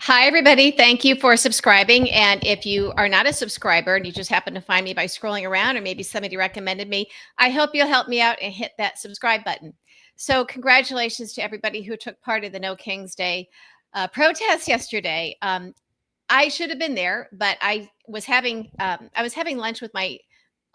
Hi, everybody. Thank you for subscribing. And if you are not a subscriber and you just happen to find me by scrolling around, or maybe somebody recommended me, I hope you'll help me out and hit that subscribe button. So, congratulations to everybody who took part in the No Kings Day protest yesterday. I should have been there, but I was having lunch with my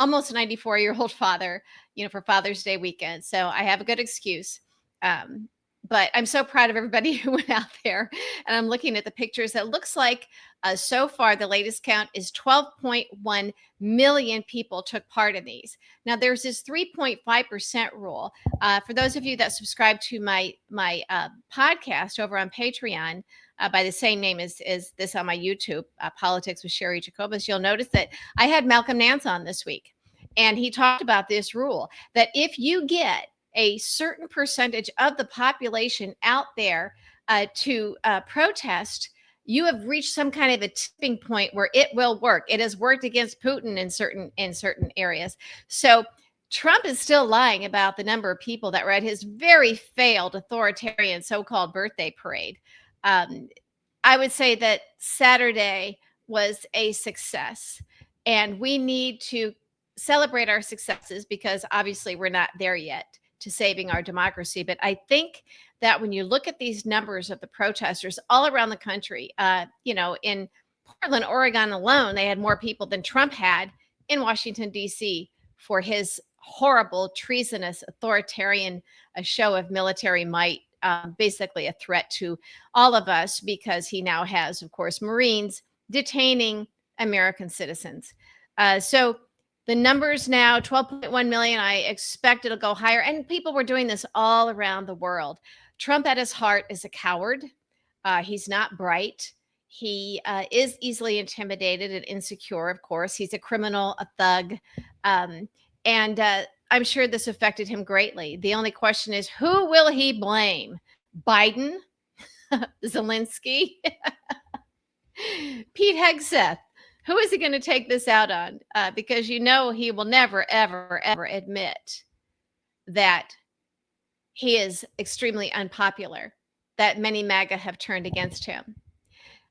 almost 94-year-old father, for Father's Day weekend. So I have a good excuse. Um, but I'm so proud of everybody who went out there. And I'm looking at the pictures. It looks like so far the latest count is 12.1 million people took part in these. Now there's this 3.5% rule. For those of you that subscribe to my podcast over on Patreon, by the same name as this on my YouTube, Politics with Sherry Jacobus, you'll notice that I had Malcolm Nance on this week, and he talked about this rule that if you get a certain percentage of the population out there to protest, you have reached some kind of a tipping point where it will work. It has worked against Putin in certain areas. So Trump is still lying about the number of people that were at his very failed authoritarian so-called birthday parade. Um, I would say that Saturday was a success, and we need to celebrate our successes because obviously we're not there yet to saving our democracy. But I think that when you look at these numbers of the protesters all around the country, in Portland, Oregon alone, they had more people than Trump had in Washington, D.C. for his horrible, treasonous, authoritarian show of military might, basically a threat to all of us because he now has, of course, Marines detaining American citizens. So the numbers now 12.1 million. I expect it'll go higher. And people were doing this all around the world. Trump at his heart is a coward. He's not bright. He is easily intimidated and insecure, of course. He's a criminal, a thug. And I'm sure this affected him greatly. The only question is, who will he blame? Biden? Zelensky? Pete Hegseth? Who is he going to take this out on? Because he will never, ever, ever admit that he is extremely unpopular, that many MAGA have turned against him.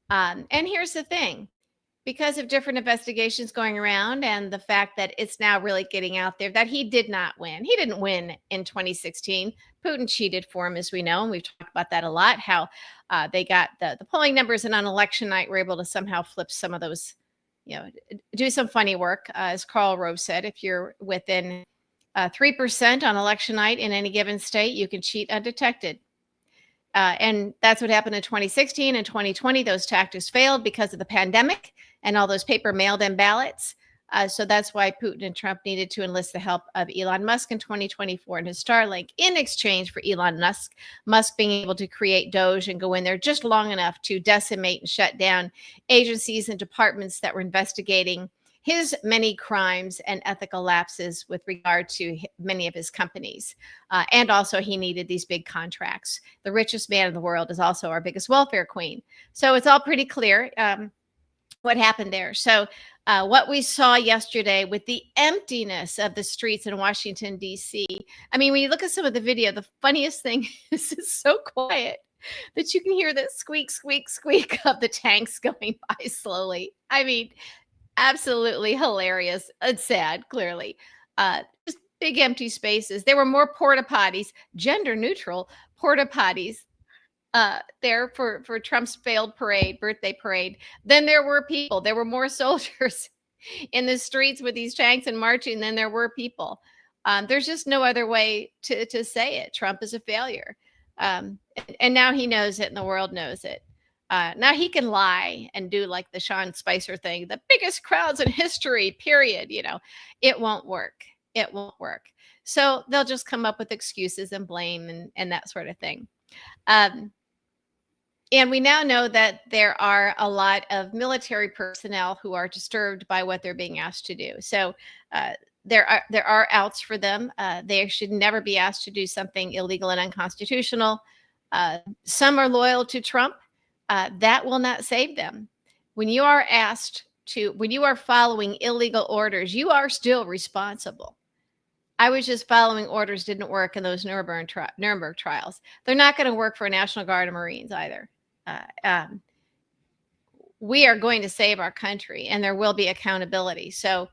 And here's the thing. Because of different investigations going around and the fact that it's now really getting out there that he did not win. He didn't win in 2016. Putin cheated for him, as we know, and we've talked about that a lot, how they got the polling numbers, and on election night were able to somehow flip some of those, do some funny work. As Karl Rove said, if you're within 3% on election night in any given state, you can cheat undetected. And that's what happened in 2016 and 2020. Those tactics failed because of the pandemic and all those paper mailed-in ballots. So that's why Putin and Trump needed to enlist the help of Elon Musk in 2024 and his Starlink in exchange for Elon Musk being able to create Doge and go in there just long enough to decimate and shut down agencies and departments that were investigating his many crimes and ethical lapses with regard to many of his companies. And also he needed these big contracts. The richest man in the world is also our biggest welfare queen. So it's all pretty clear what happened there. So what we saw yesterday with the emptiness of the streets in Washington, D.C. I mean, when you look at some of the video, the funniest thing is it's so quiet that you can hear the squeak, squeak, squeak of the tanks going by slowly. I mean, absolutely hilarious and sad, clearly. Just big empty spaces. There were more porta potties, gender neutral porta potties there for Trump's failed birthday parade. Then there were people. There were more soldiers in the streets with these tanks and marching than there were people. There's just no other way to say it. Trump is a failure. And now he knows it and the world knows it. Now he can lie and do like the Sean Spicer thing, the biggest crowds in history, period. It won't work. It won't work. So they'll just come up with excuses and blame and that sort of thing. And we now know that there are a lot of military personnel who are disturbed by what they're being asked to do. So there are outs for them. They should never be asked to do something illegal and unconstitutional. Some are loyal to Trump. That will not save them. When you are following illegal orders, you are still responsible. I was just following orders didn't work in those Nuremberg trials. They're not going to work for National Guard and Marines either. we are going to save our country and there will be accountability. So,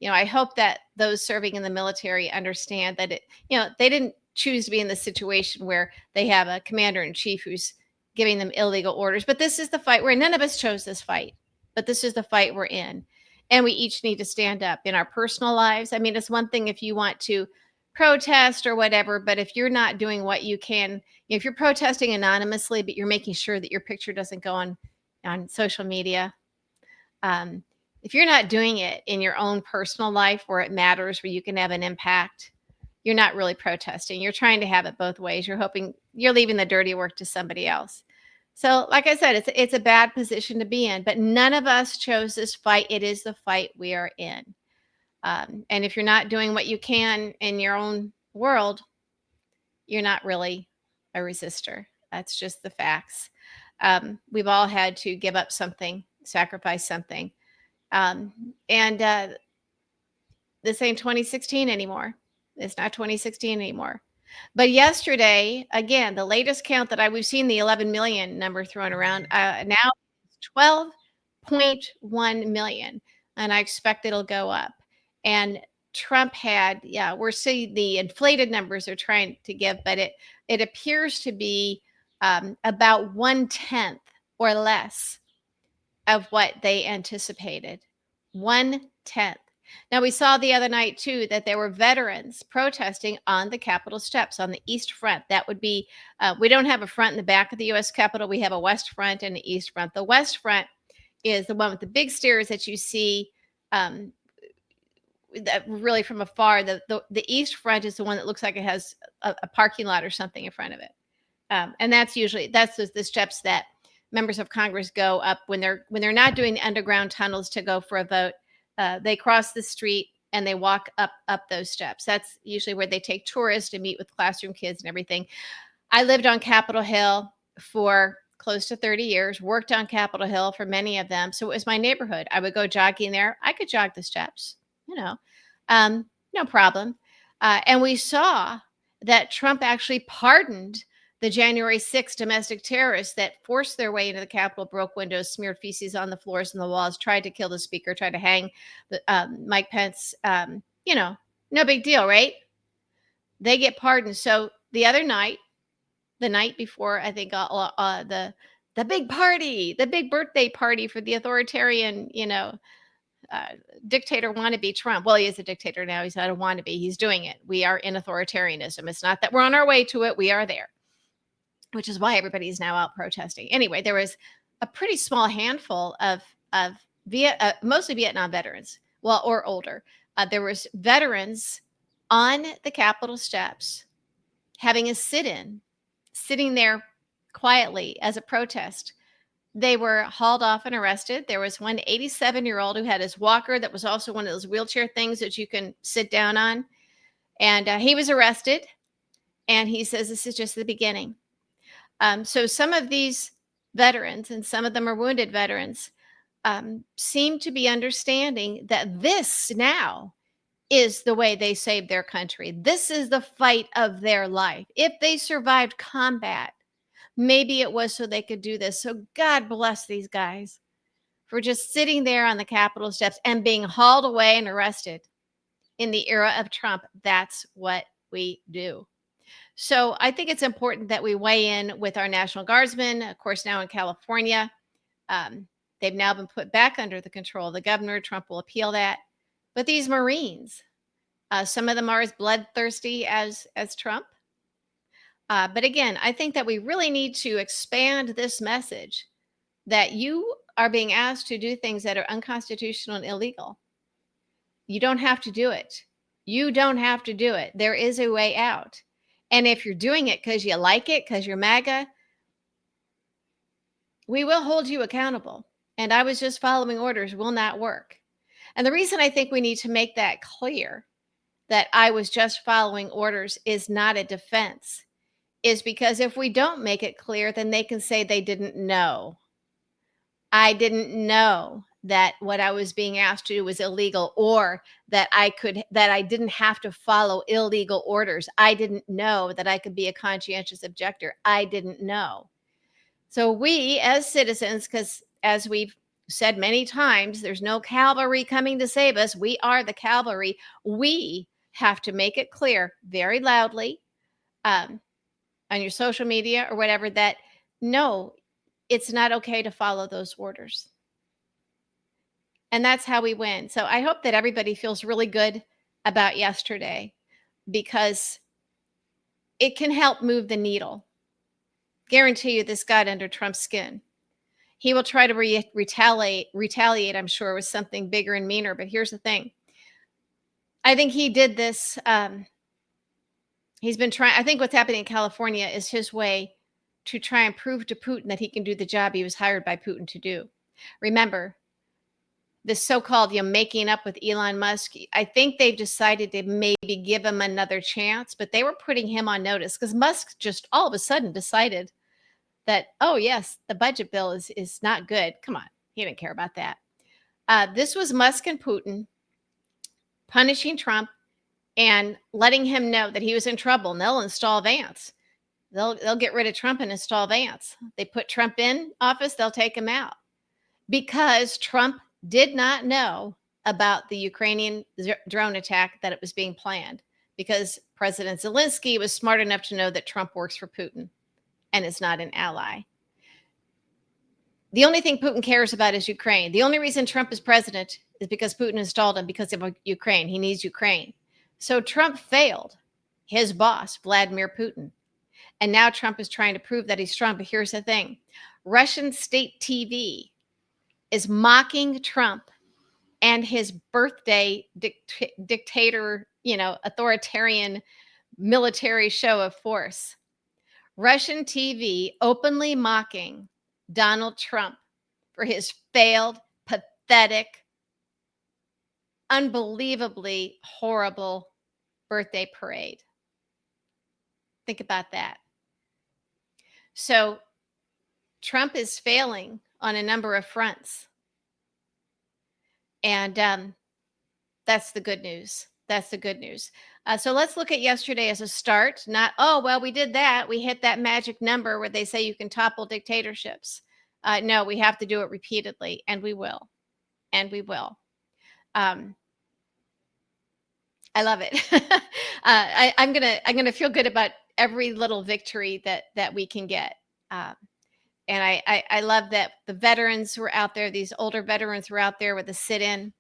I hope that those serving in the military understand that they didn't choose to be in the situation where they have a commander in chief who's giving them illegal orders. But this is the fight where none of us chose this fight, but this is the fight we're in. And we each need to stand up in our personal lives. I mean, it's one thing if you want to protest or whatever, but if you're not doing what you can, if you're protesting anonymously, but you're making sure that your picture doesn't go on social media, um, if you're not doing it in your own personal life where it matters, where you can have an impact, you're not really protesting. You're trying to have it both ways. You're hoping you're leaving the dirty work to somebody else. So, like I said, it's a bad position to be in, but none of us chose this fight. It is the fight we are in. And if you're not doing what you can in your own world, you're not really a resistor. That's just the facts. We've all had to give up something, sacrifice something. And This ain't 2016 anymore. It's not 2016 anymore. But yesterday, again, the latest count that we've seen the 11 million number thrown around. Now it's 12.1 million, and I expect it'll go up. And Trump had, yeah, we're seeing the inflated numbers they're trying to give, but it appears to be about 1/10 or less of what they anticipated. 1/10. Now, we saw the other night, too, that there were veterans protesting on the Capitol steps on the East Front. That would be, we don't have a front in the back of the U.S. Capitol. We have a West Front and an East Front. The West Front is the one with the big stairs that you see that really from afar. The East Front is the one that looks like it has a parking lot or something in front of it. And that's the steps that members of Congress go up when they're not doing the underground tunnels to go for a vote. They cross the street and they walk up those steps. That's usually where they take tourists to meet with classroom kids and everything. I lived on Capitol Hill for close to 30 years, worked on Capitol Hill for many of them. So it was my neighborhood. I would go jogging there. I could jog the steps, no problem. And we saw that Trump actually pardoned the January 6th domestic terrorists that forced their way into the Capitol, broke windows, smeared feces on the floors and the walls, tried to kill the speaker, tried to hang Mike Pence. No big deal, right? They get pardoned. So the other night, the night before, I think the big party, the big birthday party for the authoritarian, dictator wannabe Trump. Well, he is a dictator now. He's not a wannabe. He's doing it. We are in authoritarianism. It's not that we're on our way to it. We are there, which is why everybody is now out protesting. Anyway, there was a pretty small handful of mostly Vietnam veterans, or older. There was veterans on the Capitol steps having a sit-in, sitting there quietly as a protest. They were hauled off and arrested. There was one 87-year-old who had his walker that was also one of those wheelchair things that you can sit down on. And he was arrested. And he says, this is just the beginning. So some of these veterans, and some of them are wounded veterans, seem to be understanding that this now is the way they saved their country. This is the fight of their life. If they survived combat, maybe it was so they could do this. So God bless these guys for just sitting there on the Capitol steps and being hauled away and arrested in the era of Trump. That's what we do. So I think it's important that we weigh in with our National Guardsmen. Of course, now in California, they've now been put back under the control of the governor. Trump will appeal that. But these Marines, some of them are as bloodthirsty as Trump. But again, I think that we really need to expand this message that you are being asked to do things that are unconstitutional and illegal. You don't have to do it. You don't have to do it. There is a way out. And if you're doing it because you like it, because you're MAGA, we will hold you accountable. And I was just following orders will not work. And the reason I think we need to make that clear, that I was just following orders is not a defense, is because if we don't make it clear, then they can say they didn't know. I didn't know that what I was being asked to do was illegal, or that I didn't have to follow illegal orders. I didn't know that I could be a conscientious objector. I didn't know. So we as citizens, because as we've said many times, there's no cavalry coming to save us. We are the cavalry. We have to make it clear very loudly, um, on your social media or whatever, that no, it's not okay to follow those orders. And that's how we win. So I hope that everybody feels really good about yesterday, because it can help move the needle. Guarantee you this got under Trump's skin. He will try to retaliate, I'm sure, with something bigger and meaner. But here's the thing. I think he did this. He's been trying. I think what's happening in California is his way to try and prove to Putin that he can do the job he was hired by Putin to do. Remember, this so-called, making up with Elon Musk. I think they've decided to maybe give him another chance, but they were putting him on notice because Musk just all of a sudden decided that, oh yes, the budget bill is not good. Come on, he didn't care about that. This was Musk and Putin punishing Trump and letting him know that he was in trouble. And they'll install Vance. They'll get rid of Trump and install Vance. They put Trump in office, they'll take him out, because Trump did not know about the Ukrainian drone attack, that it was being planned, because President Zelensky was smart enough to know that Trump works for Putin and is not an ally. The only thing Putin cares about is Ukraine. The only reason Trump is president is because Putin installed him because of Ukraine. He needs Ukraine. So Trump failed his boss, Vladimir Putin. And now Trump is trying to prove that he's strong. But here's the thing. Russian state TV is mocking Trump and his birthday dictator, authoritarian military show of force. Russian TV openly mocking Donald Trump for his failed, pathetic, unbelievably horrible birthday parade. Think about that. So Trump is failing on a number of fronts. And that's the good news. That's the good news. So let's look at yesterday as a start. Not, oh, well, we did that. We hit that magic number where they say you can topple dictatorships. No, we have to do it repeatedly, and we will. And we will. I love it. I'm gonna feel good about every little victory that we can get. And I love that the veterans were out there. These older veterans were out there with a sit-in.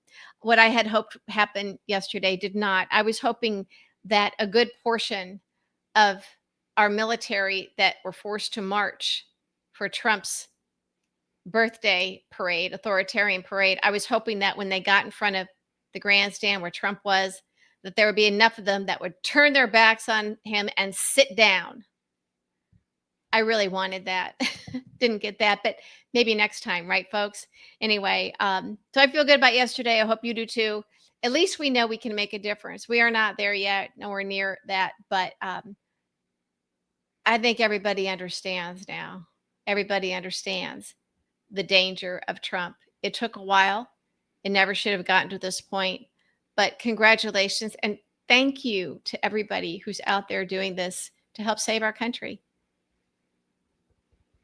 What I had hoped happened yesterday did not. I was hoping that a good portion of our military that were forced to march for Trump's birthday parade, authoritarian parade, I was hoping that when they got in front of the grandstand where Trump was, that there would be enough of them that would turn their backs on him and sit down. I really wanted that. Didn't get that, but maybe next time, right, folks? Anyway, so I feel good about yesterday. I hope you do too. At least we know we can make a difference. We are not there yet, nowhere near that, but I think everybody understands now. Everybody understands the danger of Trump. It took a while. It never should have gotten to this point, but congratulations and thank you to everybody who's out there doing this to help save our country.